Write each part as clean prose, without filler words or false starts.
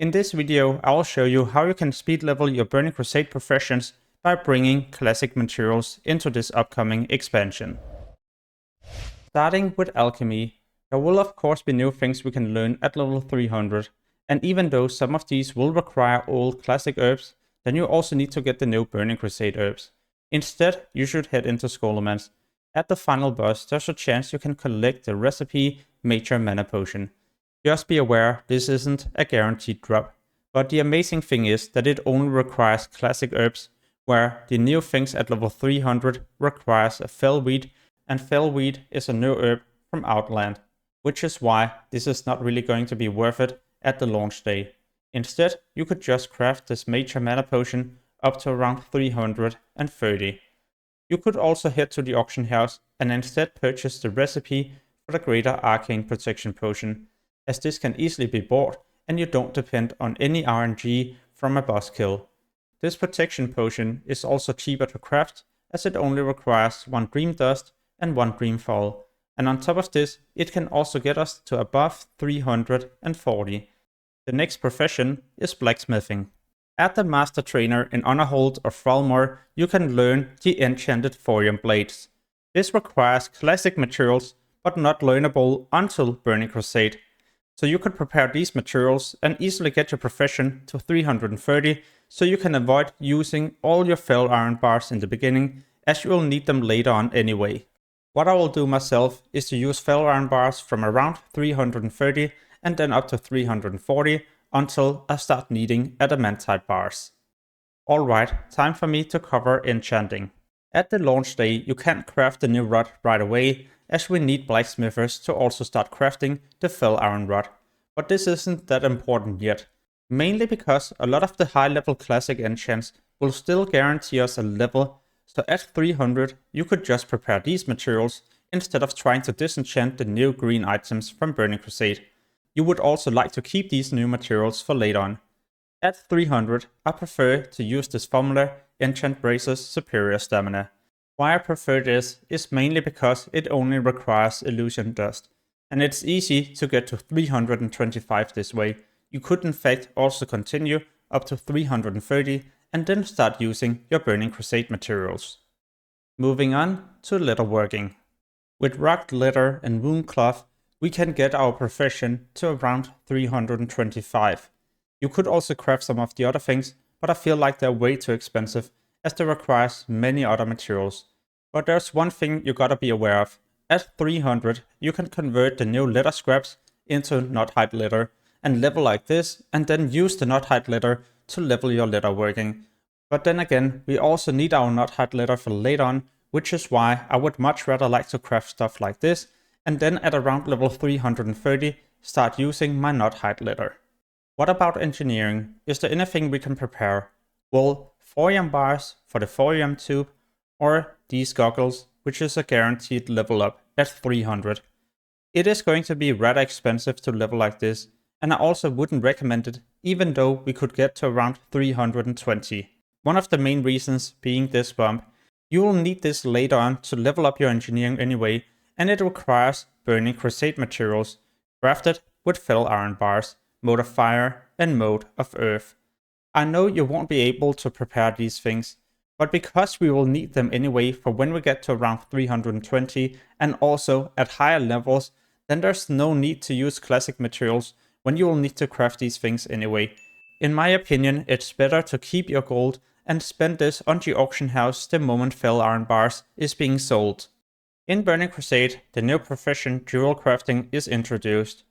In this video, I will show you how you can speed level your Burning Crusade professions by bringing classic materials into this upcoming expansion. Starting with Alchemy, there will of course be new things we can learn at level 300, and even though some of these will require old classic herbs, then you also need to get the new Burning Crusade herbs. Instead, you should head into Scholomance. At the final boss, there's a chance you can collect the recipe Major Mana Potion. Just be aware, this isn't a guaranteed drop, but the amazing thing is that it only requires classic herbs, where the new things at level 300 requires a fellweed, and fellweed is a new herb from Outland, which is why this is not really going to be worth it at the launch day. Instead, you could just craft this Major Mana Potion up to around 330. You could also head to the auction house and instead purchase the recipe for the Greater Arcane Protection Potion, as this can easily be bought and you don't depend on any RNG from a boss kill. This protection potion is also cheaper to craft, as it only requires 1 Dream Dust and 1 Dream Fall, and on top of this, it can also get us to above 340. The next profession is Blacksmithing. At the Master Trainer in Honorhold or Thrallmore, you can learn the Enchanted Thorium Blades. This requires classic materials, but not learnable until Burning Crusade. So you could prepare these materials and easily get your profession to 330, so you can avoid using all your fell iron bars in the beginning, as you will need them later on anyway. What I will do myself is to use fell iron bars from around 330 and then up to 340 until I start needing adamantite bars. Alright, time for me to cover enchanting. At the launch day, you can't craft the new rod right away, as we need blacksmithers to also start crafting the fell iron rod. But this isn't that important yet, mainly because a lot of the high level classic enchants will still guarantee us a level, so at 300 you could just prepare these materials instead of trying to disenchant the new green items from Burning Crusade. You would also like to keep these new materials for later on. At 300, I prefer to use this formula, Enchant Braces Superior Stamina. Why I prefer this is mainly because it only requires Illusion Dust, and it's easy to get to 325 this way. You could in fact also continue up to 330 and then start using your Burning Crusade materials. Moving on to Leatherworking. With Rocked Leather and Wound Cloth, we can get our profession to around 325. You could also craft some of the other things, but I feel like they're way too expensive, as they requires many other materials. But there's one thing you gotta be aware of. At 300, you can convert the new leather scraps into knot-hide leather and level like this, and then use the knot-hide leather to level your leatherworking. But then again, we also need our knot-hide leather for later on, which is why I would much rather like to craft stuff like this, and then at around level 330, start using my knot-hide leather. What about engineering? Is there anything we can prepare? Well, thorium bars for the thorium tube, or these goggles, which is a guaranteed level up at 300. It is going to be rather expensive to level like this, and I also wouldn't recommend it, even though we could get to around 320. One of the main reasons being this bump. You will need this later on to level up your engineering anyway, and it requires Burning Crusade materials, crafted with fell iron bars, mode of fire, and mode of earth. I know you won't be able to prepare these things, but because we will need them anyway for when we get to around 320 and also at higher levels, then there's no need to use classic materials when you will need to craft these things anyway. In my opinion, it's better to keep your gold and spend this on the auction house the moment fell iron bars is being sold. In Burning Crusade, the new profession Jewelcrafting is introduced,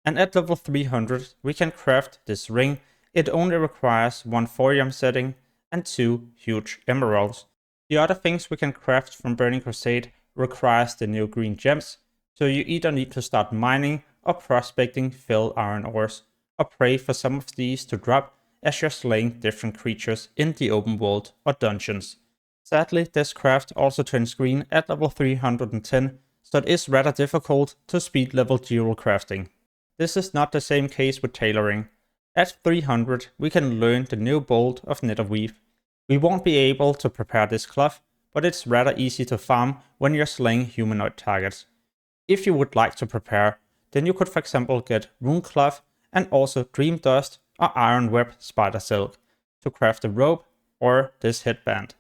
and at level 300 we can craft this ring. It only requires 1 thorium setting and 2 huge emeralds. The other things we can craft from Burning Crusade requires the new green gems, so you either need to start mining or prospecting fell iron ores, or pray for some of these to drop as you're slaying different creatures in the open world or dungeons. Sadly, this craft also turns green at level 310, so it is rather difficult to speed level Jewelcrafting. This is not the same case with tailoring. At 300, we can learn the new bolt of netherweave. We won't be able to prepare this cloth, but it's rather easy to farm when you're slaying humanoid targets. If you would like to prepare, then you could for example get rune cloth and also dream dust or iron web spider silk to craft a rope or this headband.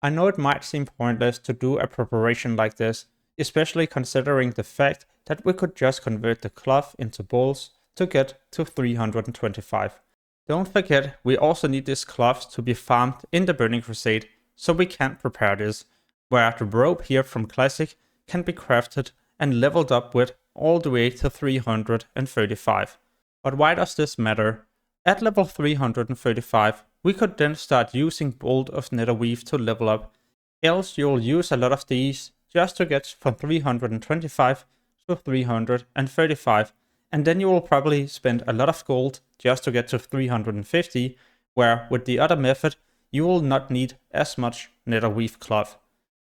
I know it might seem pointless to do a preparation like this, especially considering the fact that we could just convert the cloth into balls to get to 325. Don't forget, we also need this cloth to be farmed in the Burning Crusade, so we can prepare this, where the rope here from Classic can be crafted and leveled up with all the way to 335. But why does this matter? At level 335, we could then start using Bolt of Netherweave to level up, else you'll use a lot of these just to get from 325 to 335, and then you will probably spend a lot of gold just to get to 350, where with the other method, you will not need as much Netherweave cloth.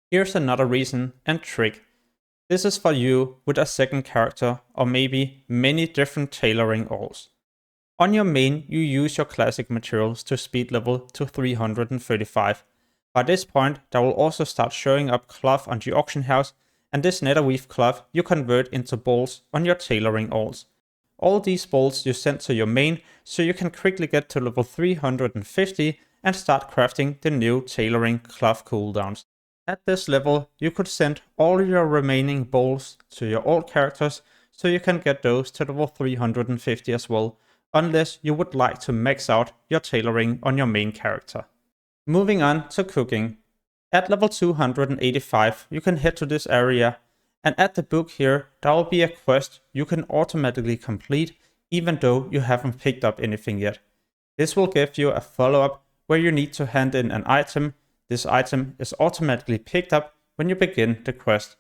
Here's another reason and trick. This is for you with a second character or maybe many different tailoring alts. On your main, you use your classic materials to speed level to 335. By this point, there will also start showing up cloth on the auction house, and this netherweave cloth you convert into balls on your tailoring alts. All these balls you send to your main, so you can quickly get to level 350 and start crafting the new tailoring cloth cooldowns. At this level, you could send all your remaining balls to your alt characters, so you can get those to level 350 as well, unless you would like to max out your tailoring on your main character. Moving on to cooking. At level 285, you can head to this area, and at the book here, there will be a quest you can automatically complete, even though you haven't picked up anything yet. This will give you a follow-up where you need to hand in an item. This item is automatically picked up when you begin the quest.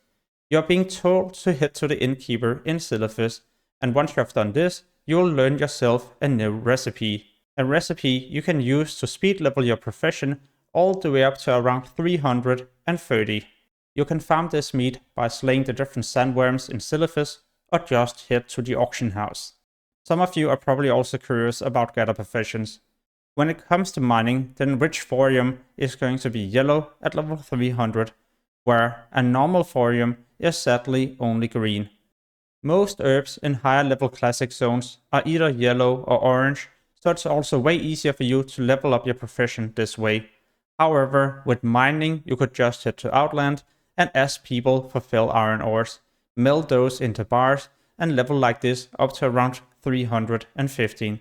You are being told to head to the innkeeper in Silverfish, and once you have done this, you will learn yourself a new recipe. A recipe you can use to speed level your profession all the way up to around 330. You can farm this meat by slaying the different sandworms in Silverfish or just head to the auction house. Some of you are probably also curious about gather professions. When it comes to mining, then rich thorium is going to be yellow at level 300, where a normal thorium is sadly only green. Most herbs in higher level classic zones are either yellow or orange, so it's also way easier for you to level up your profession this way. However, with mining, you could just head to Outland and ask people for fell iron ores, melt those into bars, and level like this up to around 315.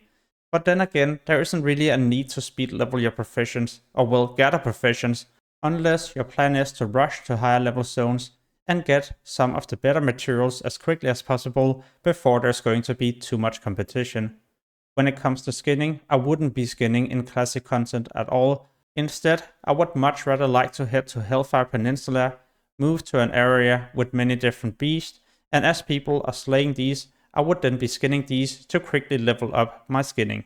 But then again, there isn't really a need to speed level your professions, or well, gather professions, unless your plan is to rush to higher level zones and get some of the better materials as quickly as possible before there's going to be too much competition. When it comes to skinning, I wouldn't be skinning in classic content at all. Instead, I would much rather like to head to Hellfire Peninsula, move to an area with many different beasts, and as people are slaying these, I would then be skinning these to quickly level up my skinning.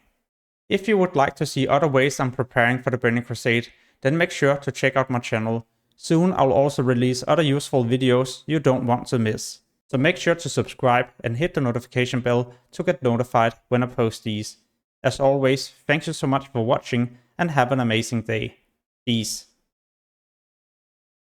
If you would like to see other ways I'm preparing for the Burning Crusade, then make sure to check out my channel. Soon I'll also release other useful videos you don't want to miss. So make sure to subscribe and hit the notification bell to get notified when I post these. As always, thank you so much for watching and have an amazing day. Peace.